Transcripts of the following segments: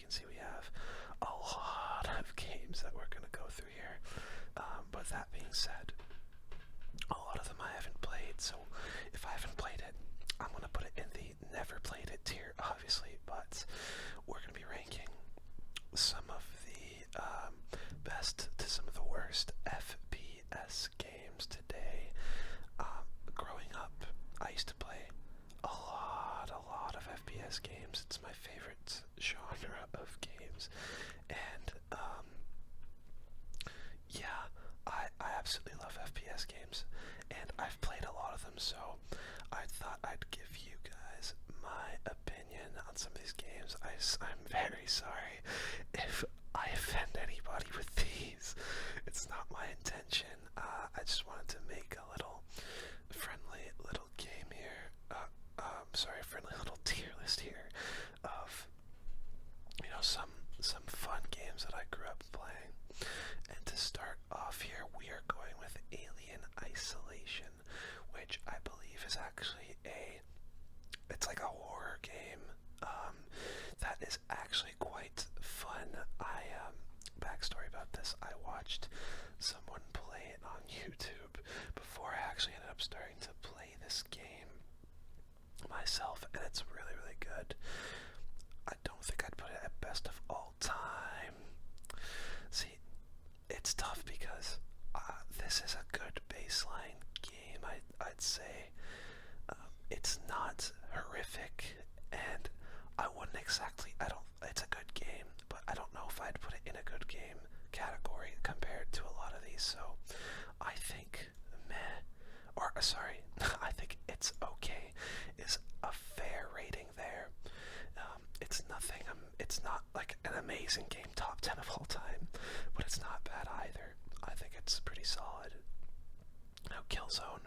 can see, we have a lot of games that we're going to go through here. But that being said, a lot of them I haven't played, so if I haven't played it, I'm going to put it in the never played it tier, obviously, but we're going to be ranking some of the best to some of the worst FPS games today. Growing up, I used to play a lot of FPS games. It's my favorite genre of games, and yeah, I absolutely love FPS games, and I've played a lot of them, so I thought I'd give you guys my opinion on some of these games. I'm very sorry if I offend anybody with these. It's not my intention. I just wanted to make a little friendly little game here. Friendly little tier list here of, some fun games that I grew up playing. And to start off here, we are going with Alien Isolation, which I believe is actually it's like a horror game that is actually quite fun. Backstory about this, I watched someone play it on YouTube before I actually ended up starting to play this game myself, and it's really, really good. I don't think I'd put it at best of all time. See, it's tough because this is a good baseline game, I'd say. It's not horrific, and I wouldn't exactly, it's a good game, but I don't know if I'd put it in a good game category compared to a lot of these, so I think I think it's okay is a fair rating there. It's nothing, it's not like an amazing game, top 10 of all time, but it's not bad either. I think it's pretty solid. Now Killzone,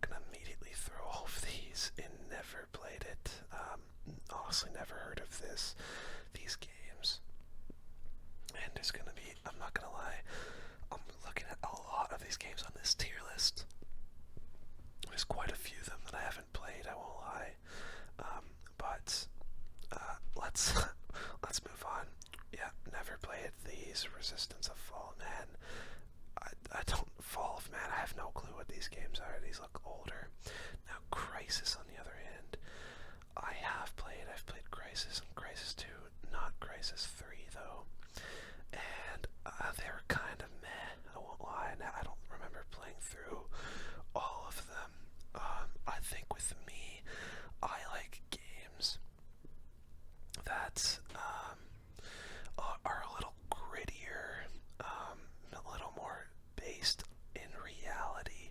gonna immediately throw all of these in, never played it, honestly never heard of these games, and there's gonna be, I'm not gonna lie, I'm looking at a lot of these games on this tier list. There's quite a few of them that I haven't played, I won't lie, but let's move on. Yeah, never played these. Resistance of Fall, man. I don't, Fall of Man, I have no clue what these games are. These look older. Now Crisis, on the other hand, I've played Crisis and Crisis 2, not Crisis 3 though, and they were kind of meh, I won't lie. Now, I don't remember playing through all of them. I think with me, I like games that are a little grittier, a little more based in reality.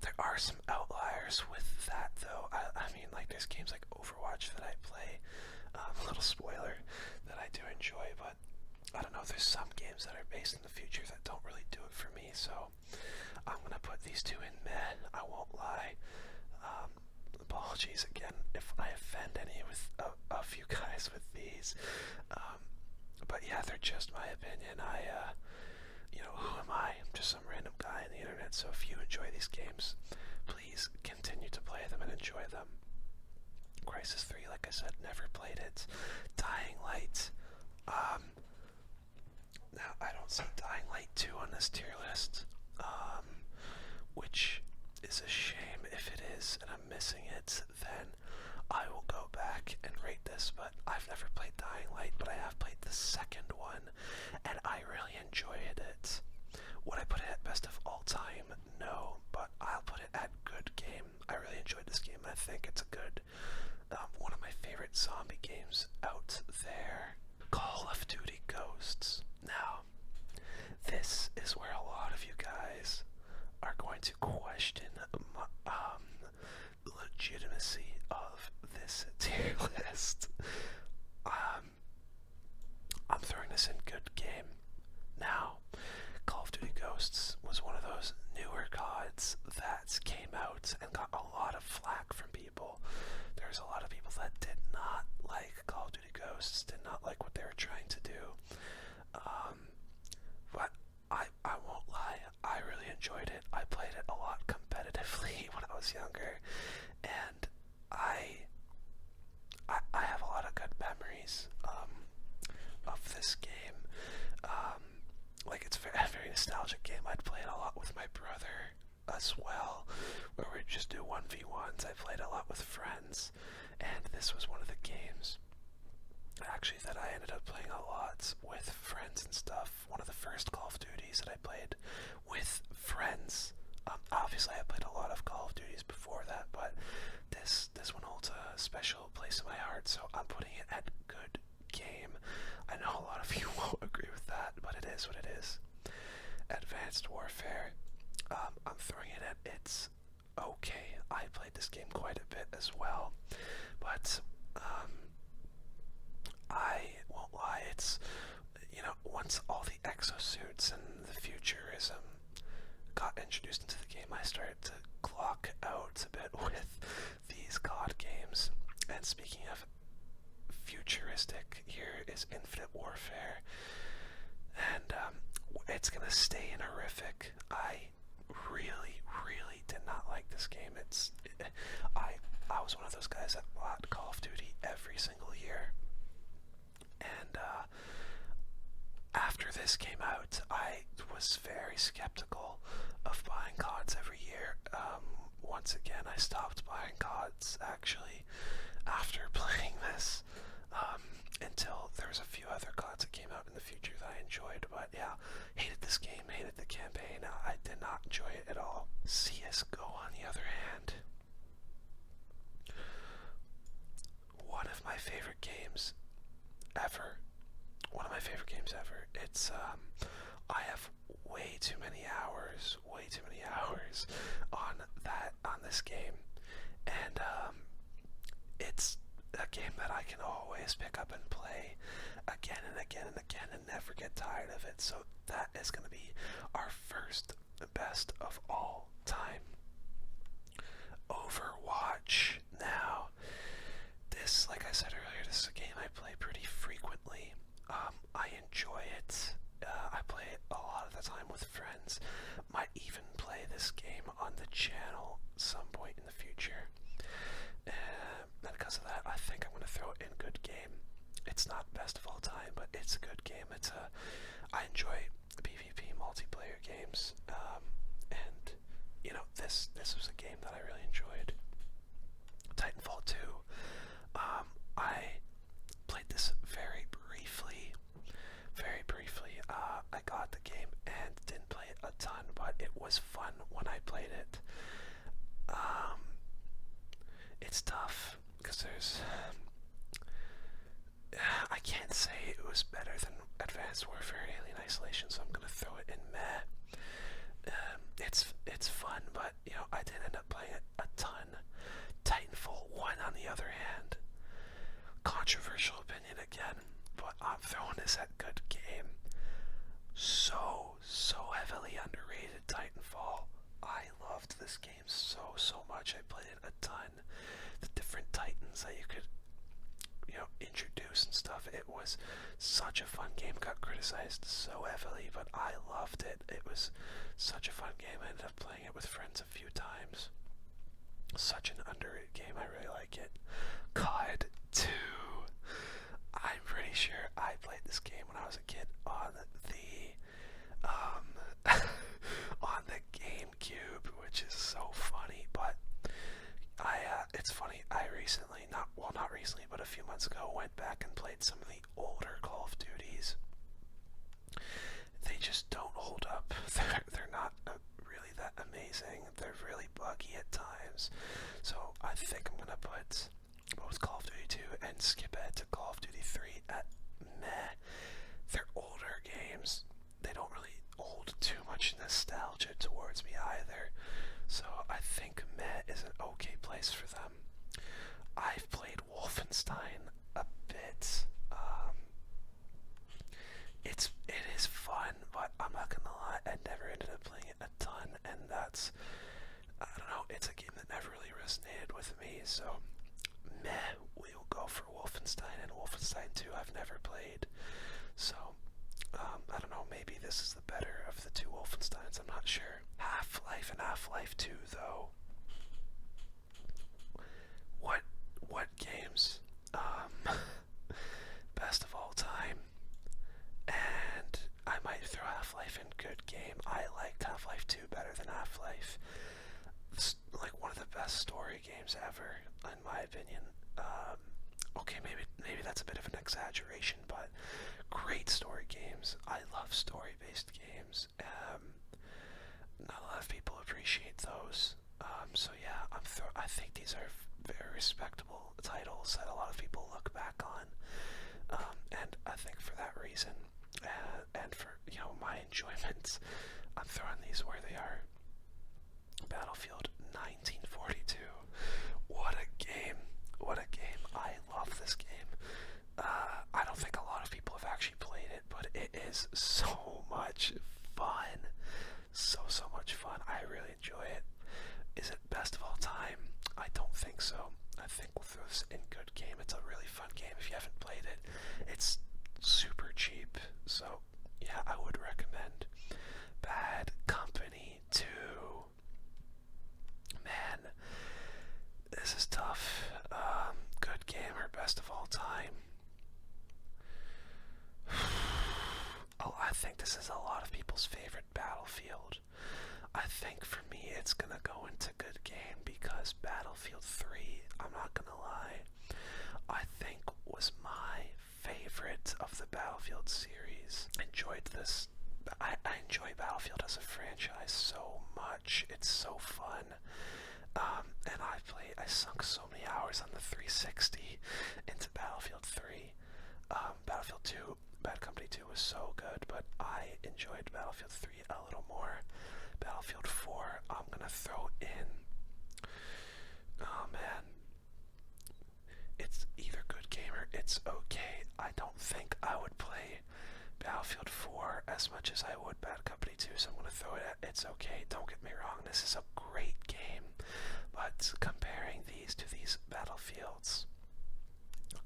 There are some outliers with that though. I mean, like, there's games like Overwatch that I play, a little spoiler, that I do enjoy, but I don't know, there's some games that are based in the future that don't really do it for me, so I'm gonna put these two in meh, I won't lie. Apologies again if I offend any of you guys with these, but yeah, they're just my opinion. Who am I? I'm just some random guy on the internet, so if you enjoy these games, please continue to play them and enjoy them. Crisis 3, like I said, never played it. Dying Light, now I don't see Dying Light 2 on this tier list, which is a shame. If it is and I'm missing it, then I will go back and rate this, but I've never played Dying Light, but I have played the second one, and I really enjoyed it. Would I put it at best of all time? No, but I'll put it at good game. I really enjoyed this game, and I think it's a good, one of my favorite zombie games out there. Call of Duty Ghosts. Now, this is where a lot of you guys are going to question the legitimacy of this tier list. I'm throwing this in good game. Now, Call of Duty Ghosts was one of those newer CODs that came out and got a lot of flack from people. There's a lot of people that did not like Call of Duty Ghosts, did not like what they were trying to do. But I won't lie, I really enjoyed it. I played it a lot competitively when I was younger, and I have a lot of good memories this game. Um, like it's a very nostalgic game. I'd play it a lot with my brother as well, where we'd just do 1v1s. I played a lot with friends, and this was one of the games actually that I ended up playing a lot with friends and stuff. One of the first Call of Duties that I played with friends. Obviously I played a lot of Call of Duties before that, but this one holds a special place in my heart, so I'm putting it at good game. I know a lot of you won't agree with that, but it is what it is. Advanced Warfare. I'm throwing it at it's okay. I played this game quite a bit as well, but I won't lie, it's, once all the exosuits and the futurism got introduced into the game, I started to clock out a bit with these COD games. And speaking of futuristic, here is Infinite Warfare, and it's gonna stay in horrific. I really, really did not like this game. I was one of those guys that bought Call of Duty every single year, and after this came out, I was very skeptical of buying CODs every year. Once again, I stopped buying CODs actually after playing this, until there was a few other CODs that came out in the future that I enjoyed. But yeah, hated this game, hated the campaign. I did not enjoy it at all. CSGO, on the other hand, one of my favorite games ever. One of my favorite games ever. It's I have way too many hours on this game, and it's a game that I can always pick up and play again and again and again and never get tired of it. So that is going to be our first best of all time. Overwatch. Now, this, like I said earlier, this is a game I play pretty frequently. I enjoy it. I play it a lot of the time with friends. Might even play this game on the channel some point in the future. And because of that, I think I'm going to throw it in good game. It's not best of all time, but it's a good game. I enjoy PvP multiplayer games, and this was a game that I really enjoyed. Titanfall 2. I played this very briefly. I got the game and didn't play it a ton, but it was fun when I played it. It's tough because I can't say it was better than Advanced Warfare Alien Isolation, so I'm gonna throw it in meh. It's fun, but I didn't end up playing it a ton. Titanfall 1, on the other hand, controversial opinion again, but I'm throwing this at good game. So heavily underrated, Titanfall. I loved this game so much. I played it a ton. The different Titans that you could introduce and stuff. It was such a fun game. Got criticized so heavily, but I loved it. It was such a fun game. I ended up playing it with friends a few times. Such an underrated game. I really like it. COD 2. I'm pretty sure I played this game when I was a kid on the on the GameCube, which is so funny. But it's funny. I recently, not recently, but a few months ago, went back and played some of the older Call of Duties. They just don't hold up. They're not really that amazing. They're really buggy at times. So I think I'm gonna put both Call of Duty 2 and skip ahead to Call of Duty 3 at meh. They're older games. They don't really hold too much nostalgia towards me either. So I think meh is an okay place for them. I've played Wolfenstein a bit. It is fun, but I'm not gonna lie, I never ended up playing it a ton, and I don't know, it's a game that never really resonated with me, so meh, we will go for Wolfenstein, and Wolfenstein 2 I've never played, so I don't know, maybe this is the better of the two Wolfensteins, I'm not sure. Half-Life and Half-Life 2, though. What games? Best of all time. reason, and for, you know, my enjoyment, I'm throwing these where they are. Battlefield 1942. What a game. What a game. I love this game. I don't think a lot of people have actually played it, but it is so much fun. So much fun. I really enjoy it. Is it best of all time? I don't think so. I think we'll throw this in good game. It's a really fun game if you haven't played it. It's super cheap, so yeah, I would recommend. Bad Company 2. Man, this is tough. Good game or best of all time? Oh, I think this is a lot of people's favorite Battlefield. I think for me it's gonna go into good game because Battlefield 3, I'm not gonna lie, I think was my favorite of the Battlefield series. Enjoyed this. I enjoy Battlefield as a franchise so much. It's so fun. And I sunk so many hours on the 360 into Battlefield 3. Battlefield 2, Bad Company 2 was so good, but I enjoyed Battlefield 3 a little more. Battlefield 4, I'm gonna throw in. Oh man. It's either good game or it's okay. I don't think I would play Battlefield 4 as much as I would Bad Company 2, so I'm gonna throw it at it's okay. Don't get me wrong, this is a great game, but comparing these to these Battlefields,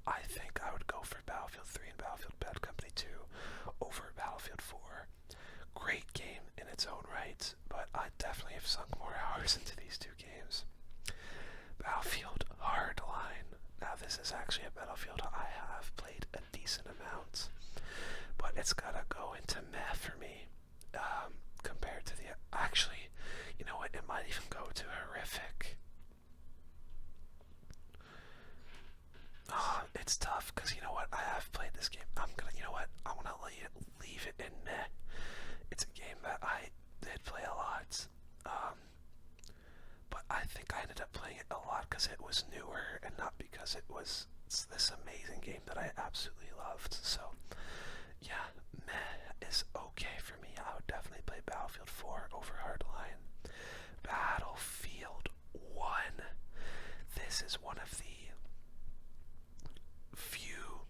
I think I would go for Battlefield 3 and Battlefield Bad Company 2 over Battlefield 4. Great game in its own right, but I definitely have sunk more hours into these two games. Battlefield Hardline. Now this is actually a Battlefield I have played a decent amount, but it's gotta go into meh for me. Compared to the... Actually, you know what? It might even go to horrific. Oh, it's tough, because you know what? I have played this game. You know what? I'm gonna leave it in meh. It's a game that I did play a lot. But I think I ended up playing it a lot because it was newer and not because it was this amazing game that I absolutely loved. So, yeah, meh is okay for me. I would definitely play Battlefield 4 over Hardline. Battlefield 1. This is one of the few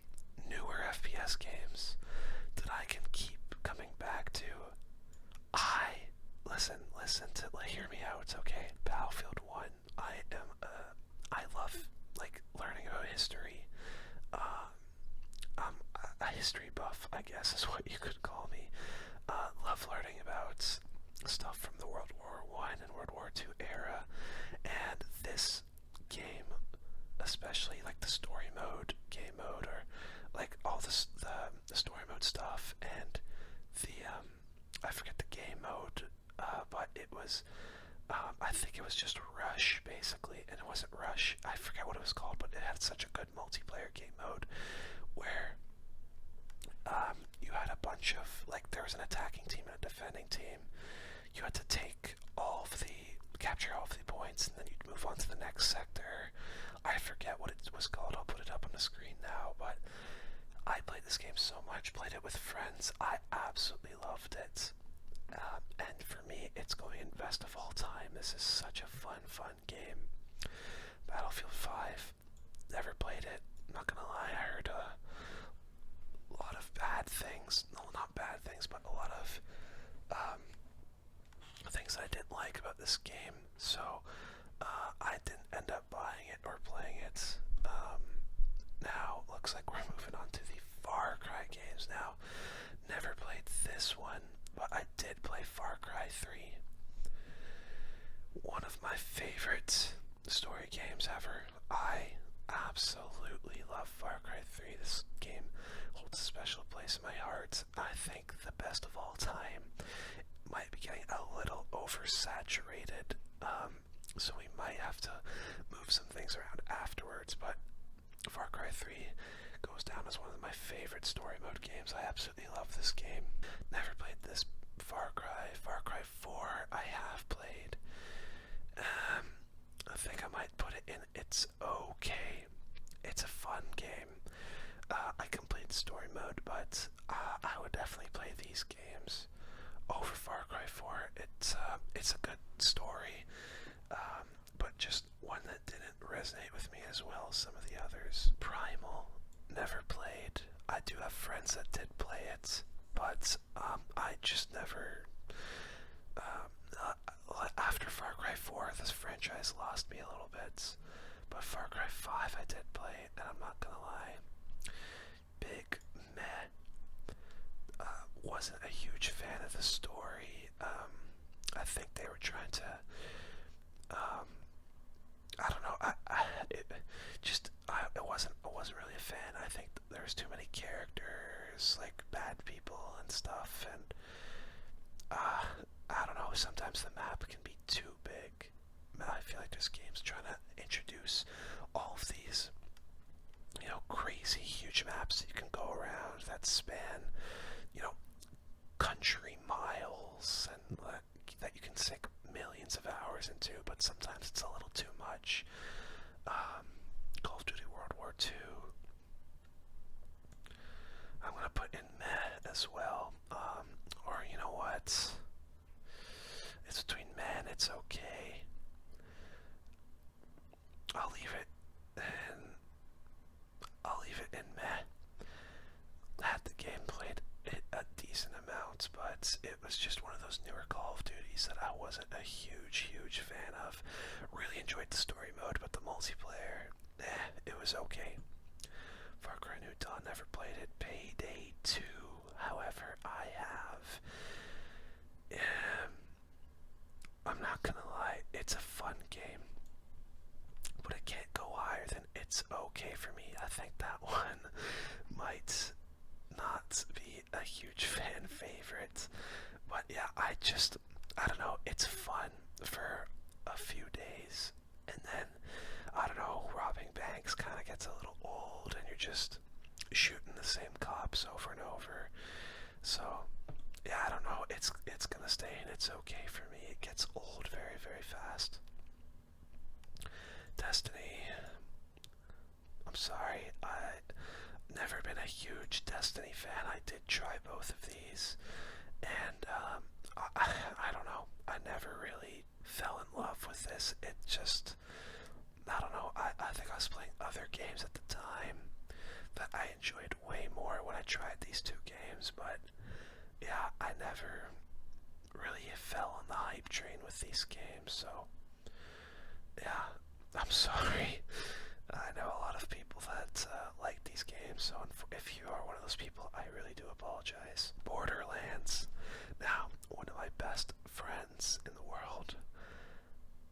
newer FPS games that I can keep coming back to. Hear me out, okay? Battlefield 1, I love, like, learning about history. I'm a history buff, I guess is what you could call me. Love learning about stuff from the World War I and World War II era, and this game, especially, like, the story mode, game mode, or, like, all the story mode stuff, and I forget the game mode, but it was, I think it was just Rush, basically, and it wasn't Rush, I forget what it was called, but it had such a good multiplayer game mode, where, you had a bunch of, like, there was an attacking team and a defending team. You had to capture all of the points, and then you'd move on to the next sector. I forget what it was called, I'll put it up on the screen now, but I played this game so much, played it with friends, I absolutely loved it. And for me, it's going in best of all time. This is such a fun game. Battlefield 5, never played it, I'm not gonna lie, I heard a lot of bad things, no, not bad things, but a lot of things that I didn't like about this game, so I didn't end up buying it or playing it. Now, looks like we're moving on to the Far Cry games now. Never played this one, but I did play Far Cry 3. One of my favorite story games ever. I absolutely love Far Cry 3. This game holds a special place in my heart. I think the best of all time. Might be getting a little oversaturated, so we might have to move some things around afterwards, but Far Cry 3 goes down as one of my favorite story mode games. I absolutely love this game. Never played this Far Cry. Far Cry 4 I have played. I think I might put it in it's okay. It's a fun game. I completed story mode, but definitely play these games over Far Cry 4. It's a good story, but just one that didn't resonate with me as well as some of the others. Primal, never played. I do have friends that did play it, but I just never. After Far Cry 4, this franchise lost me a little bit. But Far Cry 5 I did play, and I'm not gonna lie, big meh. Wasn't a huge fan of the story. I think they were trying to, I don't know. I wasn't really a fan. I think there was too many characters, like bad people and stuff, and I don't know. Sometimes the map can be too big. I feel like this game's trying to introduce all of these, crazy huge maps that you can go around that span, country miles, and that you can sink millions of hours into, but sometimes it's a little too much. Call of Duty World War II. I'm gonna put in meh as well. Or you know what? It's between meh and it's okay. I'll leave it in meh. Had the game played it a decent amount, but it was just one of those newer Call of Duties that I wasn't a huge fan of. Really enjoyed the story mode, but the multiplayer, it was okay. Far Cry New Dawn, never played it. Payday 2, however, I have. I'm not gonna lie, it's a fun game, but it can't go higher than it's okay for me. I think that one might not be a huge fan favorite, but yeah, I don't know, it's fun for a few days, and then, I don't know, robbing banks kind of gets a little old, and you're just shooting the same cops over and over. So yeah, I don't know, it's gonna stay and it's okay for me. It gets old very fast. Destiny, I'm sorry, I've never been a huge Destiny fan. I did try both of these, and I don't know, I never really fell in love with this. It just, I don't know, I think I was playing other games at the time that I enjoyed way more when I tried these two games, but yeah, I never really fell on the hype train with these games, so yeah, I'm sorry. I know a lot of people that like these games, so if you are one of those people, I really do apologize. Borderlands. Now, one of my best friends in the world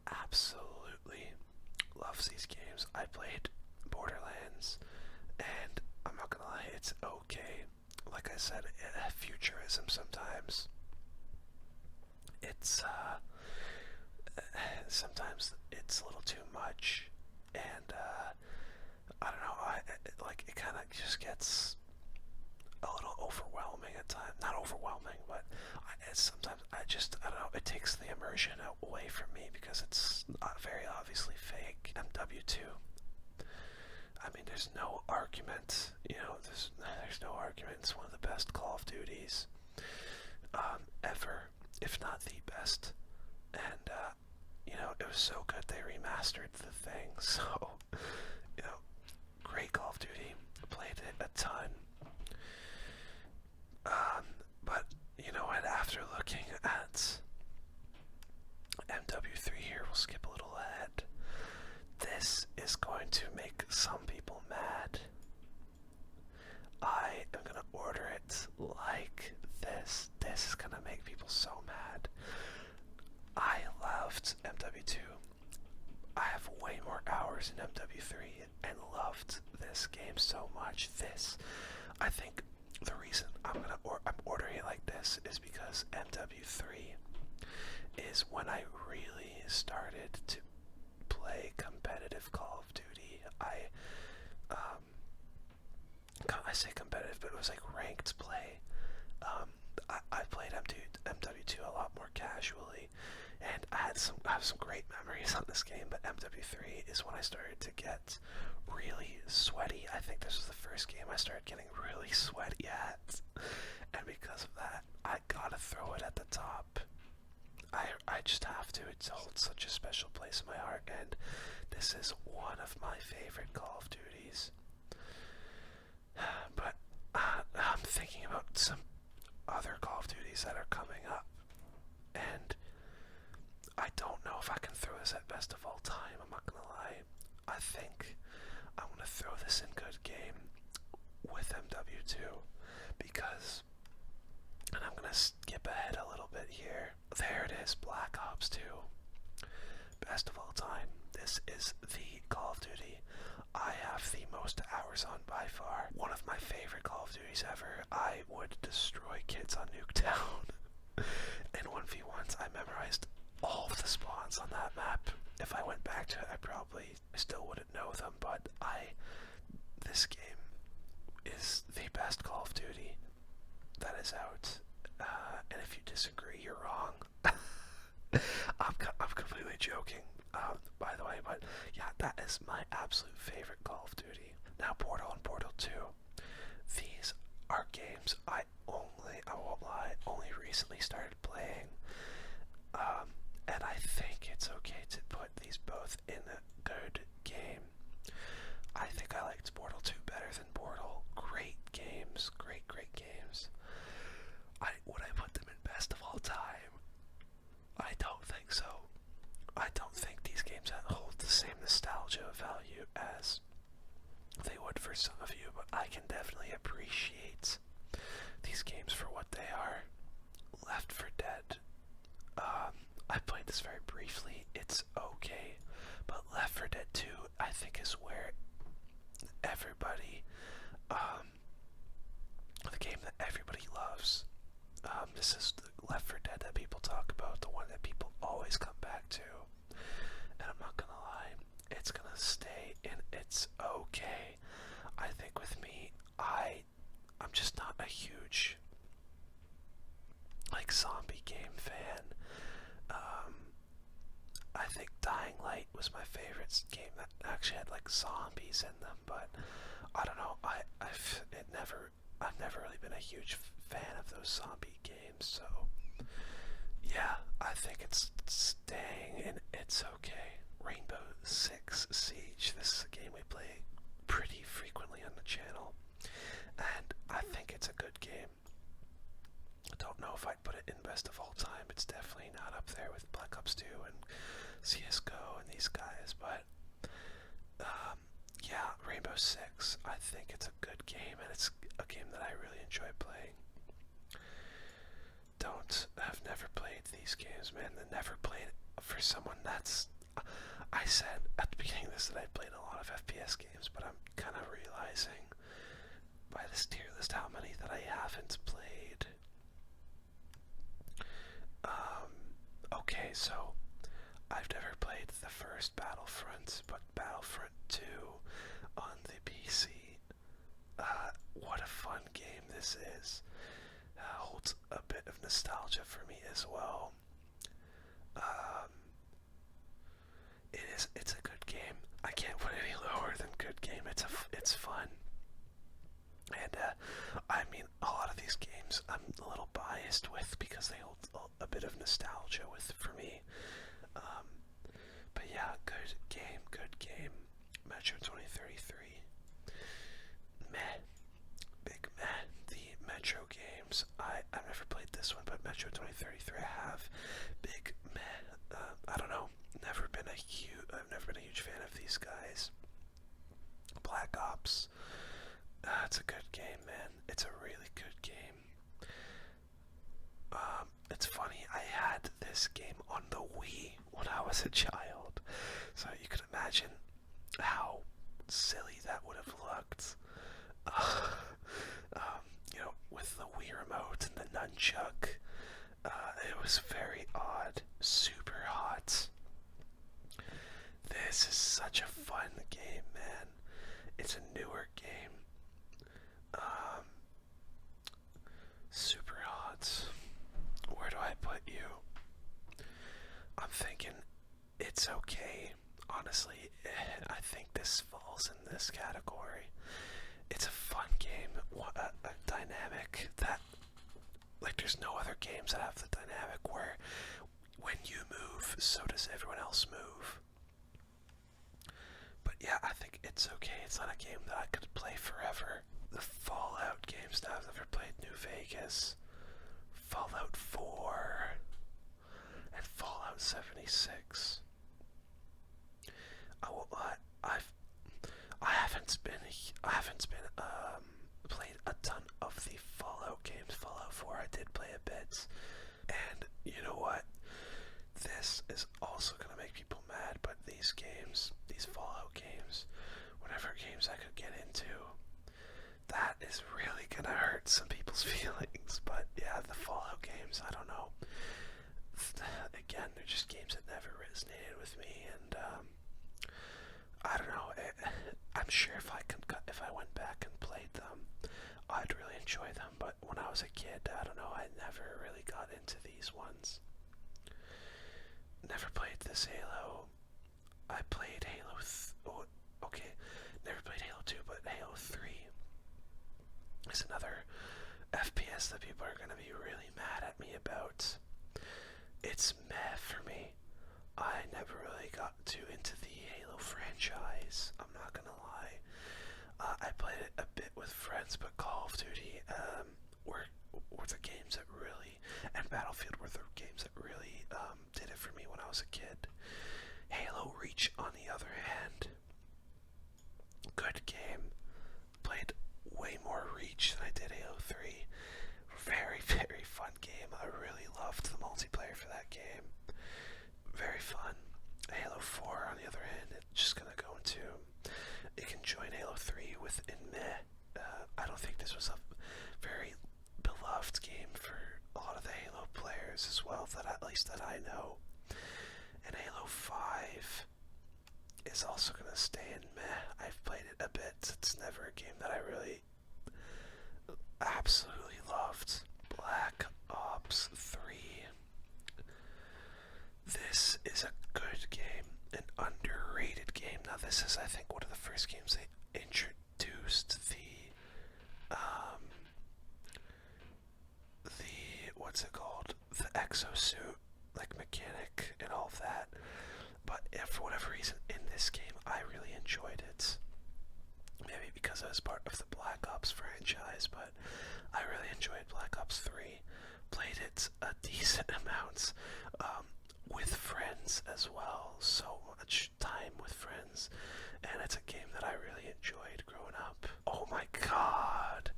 absolutely loves these games. I played Borderlands, and I'm not gonna lie, it's okay. Like I said, futurism sometimes. It's, sometimes it's a little too much, and, I don't know, it kind of just gets a little overwhelming at times. Not overwhelming, but sometimes I don't know, it takes the immersion away from me because it's very obviously fake. MW2. I mean, there's no argument, there's no argument. It's one of the best Call of Duties ever, if not the best. And, it was so good they remastered the thing, so, great Call of Duty. Played it a ton. But, what, after looking at MW3 here, we'll skip a little ahead. This is going to make some people mad. I am gonna order it like this. This is gonna make people so mad. I loved MW2. I have way more hours in MW3 and loved this game so much. I think the reason I'm ordering it like this is because MW3 is when I really started to play competitive Call of Duty. I say competitive, but it was like ranked play. I played MW2 a lot more casually, and I have some great memories on this game, but MW3 is when I started to get really sweaty. I think this was the first game I started getting really sweaty at, and because it holds such a special place in my heart, and this is one of my favorite Call of Duties. But I'm thinking about some other Call of Duties that are coming up, and I don't know if I can throw this at best of all time. I'm not gonna lie. I think I'm gonna throw this in good game with MW2 because, and I'm gonna skip ahead a little bit here. There it is, Black Ops 2. Best of all time. This is the Call of Duty I have the most hours on by far. One of my favorite Call of Duties ever. I would destroy kids on Nuketown. In 1v1s, I memorized all of the spawns on that map. If I went back to it, I probably still wouldn't know them, but this game is the best Call of Duty that is out. And if you disagree, you're wrong. I'm completely joking, by the way, but yeah, that is my absolute favorite Call of Duty. Now, Portal and Portal 2. These are games I won't lie, only recently started playing. And I think it's okay to put these both in a good game. I think I liked Portal 2 better than Portal. Great games, great games. Would I put them in best of all time? I don't think so. I don't think these games hold the same nostalgia value as they would for some of you, but I can definitely appreciate these games for what they are. Left 4 Dead. I played this very briefly. It's okay, but Left 4 Dead 2, I think, is where everybody, the game that everybody loves. This is the Left 4 Dead that people talk about, the one that people always come back to. And I'm not gonna lie, it's gonna stay in It's okay. I think with me, I'm just not a huge zombie game fan. I think Dying Light was my favorite game that actually had zombies in them, but I don't know. I've never really been a huge fan of those zombie games, so yeah, I think it's staying in It's okay. Rainbow Six Siege. This is a game we play pretty frequently on the channel, and I think it's a good game. I don't know if I'd put it in best of all time. It's definitely not up there with Black Ops 2 and CSGO and these guys, but yeah, Rainbow Six, I think it's a good game, and it's a game that I really enjoy playing. I've never played these games, man. I never played for someone that's, I said at the beginning of this that I played a lot of FPS games, but I'm kind of realizing by this tier list how many that I haven't played. Okay, so I've never played the first Battlefront, but Battlefront 2 on the PC. What a fun game this is. Holds a bit of nostalgia for me as well. It's a good game. I can't put any lower than good game. It's fun. And I mean, a lot of these games I'm a little biased with because they hold a bit of nostalgia for me. But yeah, good game. Metro 2033. Meh. Big meh. The Metro games. I've never played this one, but Metro 2033 I have. Big meh. I don't know. I've never been a huge fan of these guys. Black Ops. It's a good game, man. It's a really good game. It's funny, I had this game on the Wii when I was a child, so you can imagine how silly that would have looked. With the Wii remote and the nunchuck, it was very odd, super hot. This is such a fun game, man. It's a newer game. Super hot. Where do I put you? I'm thinking It's okay. Honestly, I think this falls in this category. It's a fun game, a dynamic that, there's no other games that have the dynamic where when you move, so does everyone else move. But yeah, I think it's okay. It's not a game that I could play forever. The Fallout games now, I've never played New Vegas, Fallout 4, and Fallout 76. I haven't been played a ton of the Fallout games. Fallout 4 I did play a bit, and you know what? This is also gonna make people mad, but these games, these Fallout games, whatever games I could get into, that is really gonna hurt some people's feelings. But yeah, the Fallout games, I don't know. Again, they're just games that never resonated with me, and I don't know. I'm sure if I went back and played them, I'd really enjoy them. But when I was a kid, I don't know. I never really got into these ones. Never played this Halo. I played Halo. Okay, never played Halo 2, but Halo 3 is another FPS that people are gonna be really mad at me about. It's meh for me. I never really got too into the Halo franchise, I'm not gonna lie. I played it a bit with friends, but Call of Duty were the games that really, and Battlefield were the games that really did it for me when I was a kid. Halo Reach, on the other hand, good game. Played way more Reach than I did Halo 3. Very, very fun game. I really loved the multiplayer for that game. Very fun. Halo 4, on the other hand, it's just gonna go into, it can join Halo 3 within meh. I don't think this was a very beloved game for a lot of the Halo players as well, that at least that I know. And Halo 5 is also gonna stay in meh. I've played it a bit. It's never a game that I really absolutely loved. Black Ops 3. This is a good game, an underrated game. Now this is, I think, one of the first games they introduced the what's it called? The exosuit, like mechanic and all of that. But for whatever reason, in this game, I really enjoyed it. Maybe because I was part of the Black Ops franchise, but I really enjoyed Black Ops 3. Played it a decent amount with friends as well. So much time with friends. And it's a game that I really enjoyed growing up. Oh my god.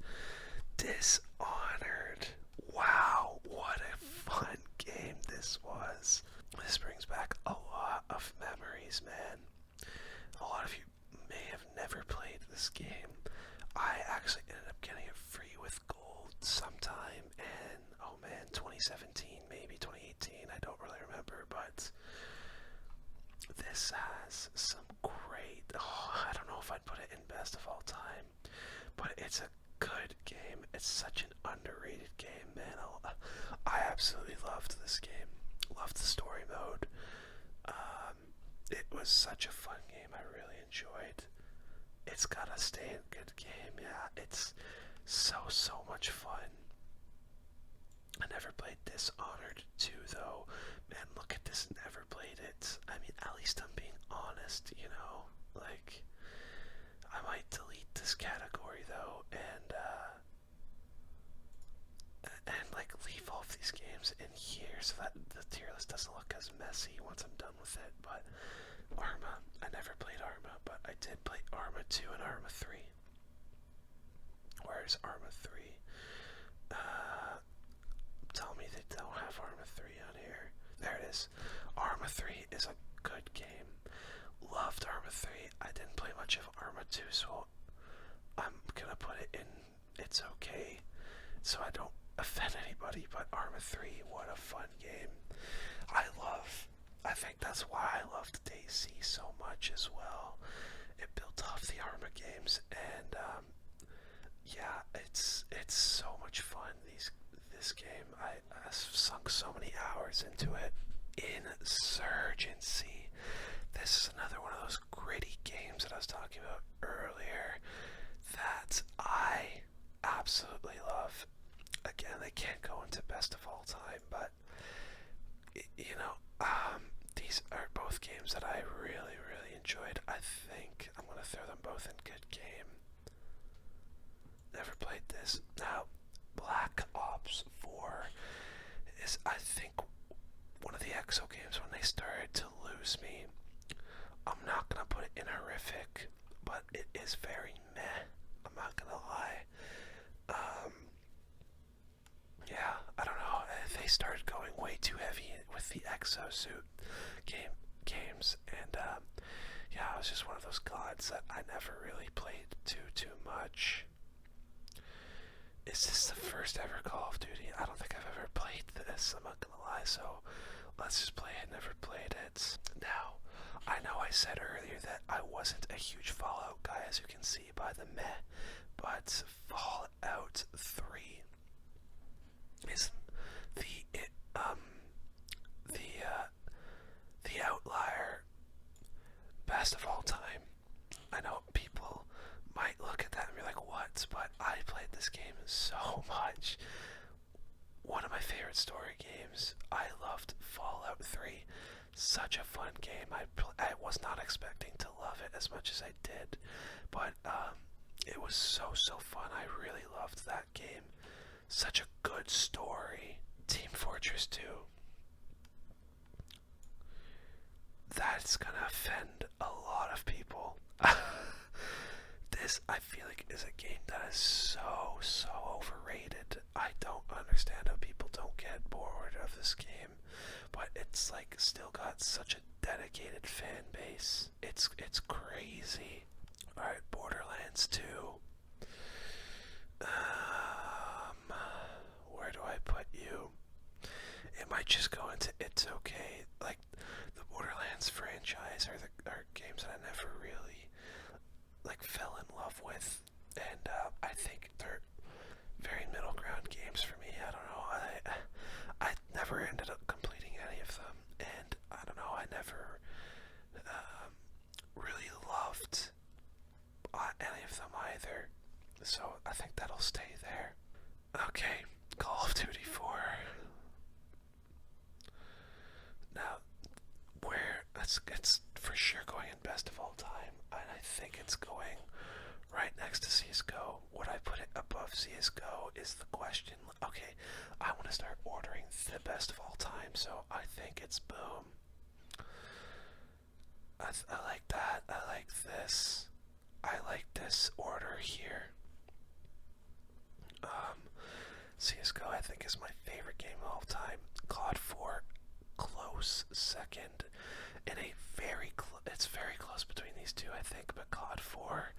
Dishonored. Wow, what a fun game this was. This brings back a lot of memories, man. A lot of you may have never played this game. I actually ended up getting it free with gold sometime in, oh man, 2017, maybe 2018, I don't really remember, but this has some great, I don't know if I'd put it in best of all time, but it's a good game. It's such an underrated game, man. I absolutely loved this game. Loved the story mode. It was such a fun game. I really enjoyed. It's gotta stay a good game. Yeah, it's so much fun. I never played Dishonored 2 though. Man, look at this. Never played it. I mean, at least I'm being honest, you know. Like, I might delete this category though, and like leave all of these games in here so that the tier list doesn't look as messy once I'm done with it. But Arma, I never played Arma, but I did play Arma 2 and Arma 3. Where's Arma 3? Tell me they don't have Arma 3 on here. There it is. Arma 3 is a good game. Loved Arma 3. I didn't play much of Arma 2, so I'm gonna put it in it's okay, so I don't offend anybody. But Arma 3, what a fun game. I think that's why I loved DayZ so much as well. It built off the Arma games, and yeah, it's so much fun. This game, I sunk so many hours into it. Insurgency. This is another one of those gritty games that I was talking about earlier that I absolutely love. Again, they can't go into best of all time, but you know, these are both games that I really, really enjoyed. I think I'm gonna throw them both in good game. Never played this. Now, Black Ops 4 is, I think, one of the EXO games when they started to lose me. I'm not gonna put it in horrific, but it is very meh. I'm not gonna lie. Yeah, I don't know. They started going way too heavy with the exosuit games, and yeah, I was just one of those gods that I never really played too much. Is this the first ever Call of Duty? I don't think I've ever played this. I'm not gonna lie. So let's just play it. Never played it. Now, I know I said earlier that I wasn't a huge Fallout guy, as you can see by the meh, but Fallout 3 is the outlier best of all time. I know people might look at that and be like, what? But I played this game so much. One of my favorite story games. I loved Fallout 3. Such a fun game. I was not expecting to love it as much as I did, but it was so fun. I really loved that game. Such a good story. Team Fortress 2. That's gonna offend a lot of people. This, I feel like, is a game that is so overrated. I don't understand how people don't get bored of this game, but it's like still got such a dedicated fan base. It's crazy. Alright, Borderlands 2. Where do I put you? It might just go into It's Okay. Like, the Borderlands franchise are games that I never really fell in love with, and I think they're very middle ground games for me. I don't know. I never ended up completing any of them, and I don't know. I never really loved any of them either. So I think that'll stay there. Okay, Call of Duty 4. Now, it's for sure going in best of all time, and I think it's going right next to CSGO. Would I put it above CSGO is the question. Okay, I want to start ordering the best of all time, so I think it's boom. I like that. I like this. I like this order here. CSGO, I think, is my favorite game of all time. COD 4, close second. It's very close between these two, I think, but COD 4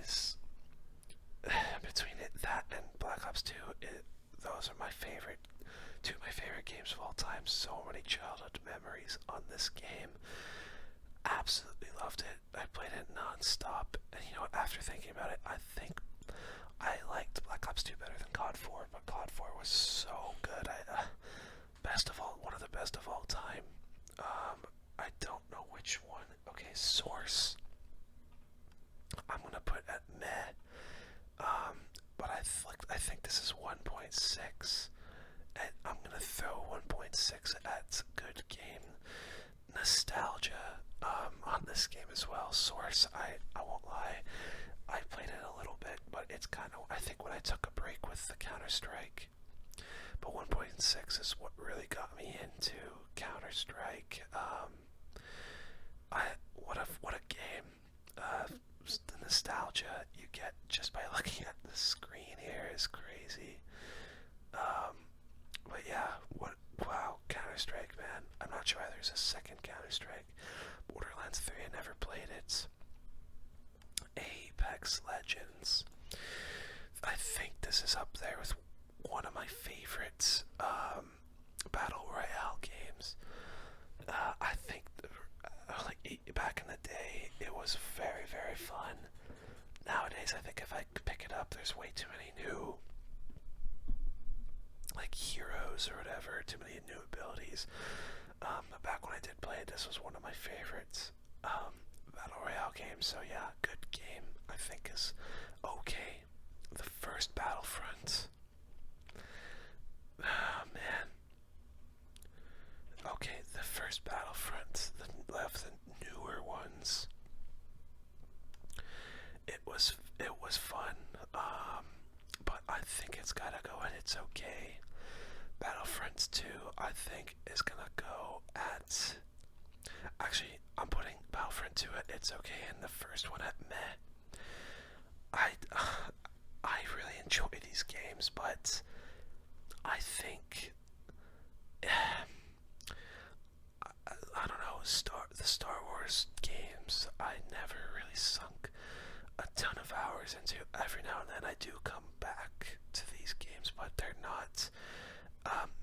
is between that and Black Ops 2. Those are two of my favorite games of all time. So many childhood memories on this game. Absolutely loved it. I played it non-stop, and you know what, after thinking about it, I think I liked Black Ops 2 better than COD 4, but COD 4 was so good. One of the best of all time. I don't know which one. Okay, Source. I'm gonna put at meh. But I think this is 1.6, and I'm gonna throw 1.6 at good game. Nostalgia on this game as well. Source, I won't lie, I played it a little bit, but it's kind of, I think when I took a break with the Counter-Strike, but 1.6 is what really got me into Counter-Strike. What a game. The nostalgia you get just by looking at the screen here is crazy. But yeah, wow, Counter-Strike, man. I'm not sure why there's a second Counter-Strike. Borderlands 3, I never played it. Apex Legends. I think this is up there with one of my favorite Battle Royale games. I think back in the day, it was very fun. Nowadays, I think if I pick it up, there's way too many new heroes or whatever, too many new abilities. But back when I did play it, this was one of my favorites. Battle Royale games, so yeah, good game, I think is okay. The first Battlefront. Oh, man. Okay, the first Battlefront. last two, I think, is gonna go at. Actually, I'm putting Battlefront 2 at It's Okay, and the first one at Meh. I, I really enjoy these games, but I think. I don't know, the Star Wars games, I never really sunk a ton of hours into. Every now and then I do come back to these games, but they're not,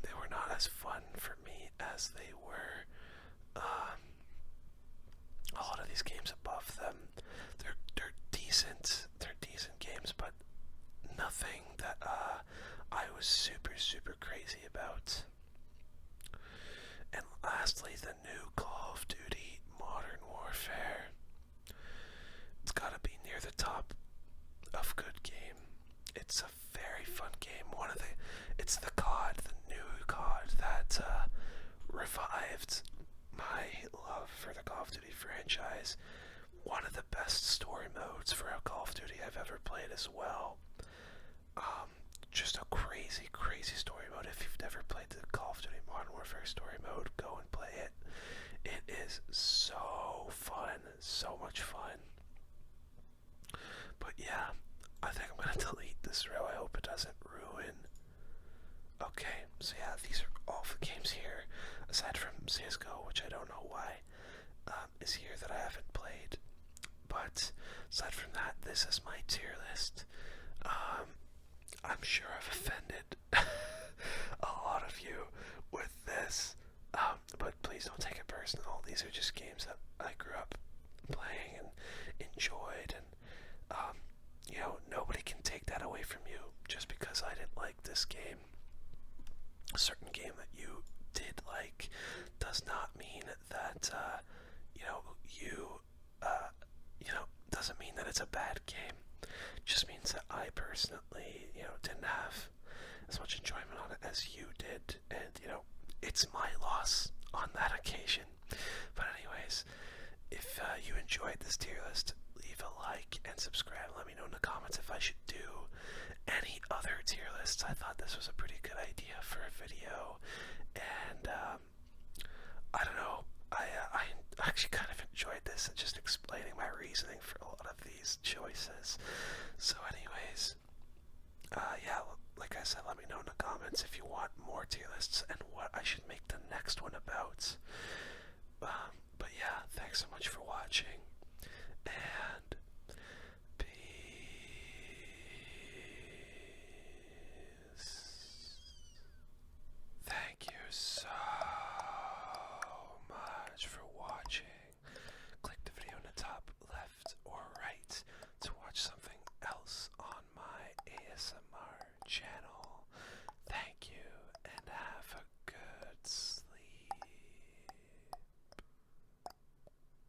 they were not as fun for me as they were, a lot of these games above them. They're decent games, but nothing that, I was super crazy about. And lastly, the new Call of Duty Modern Warfare. It's gotta be near the top of good game. It's a very fun game. It's the COD, the new COD that revived my love for the Call of Duty franchise. One of the best story modes for a Call of Duty I've ever played as well. Just a crazy story mode. If you've never played the Call of Duty Modern Warfare story mode, go and play it. It is so fun, so much fun. But yeah, I think I'm gonna delete this row. I hope it doesn't ruin. Okay, so yeah, these are all the games here, aside from CSGO, which I don't know why is here that I haven't played. But aside from that, this is my tier list. I'm sure I've offended a lot of you with this, but please don't take it personal. These are just games that I grew up playing and enjoyed, and nobody can take that away from you just because I didn't like this game. A certain game that you did like does not mean that doesn't mean that it's a bad game. It just means that I personally, didn't have as much enjoyment on it as you did, and it's my loss on that occasion. But anyways, if you enjoyed this tier list, leave a like and subscribe. Let me know in the comments if I should do any other tier lists. I thought this was a pretty good idea for a video, and I don't know, I actually kind of enjoyed this and just explaining my reasoning for a lot of these choices. So anyways, yeah, like I said, let me know in the comments if you want more tier lists and what I should make the next one about. But yeah, thanks so much for watching, and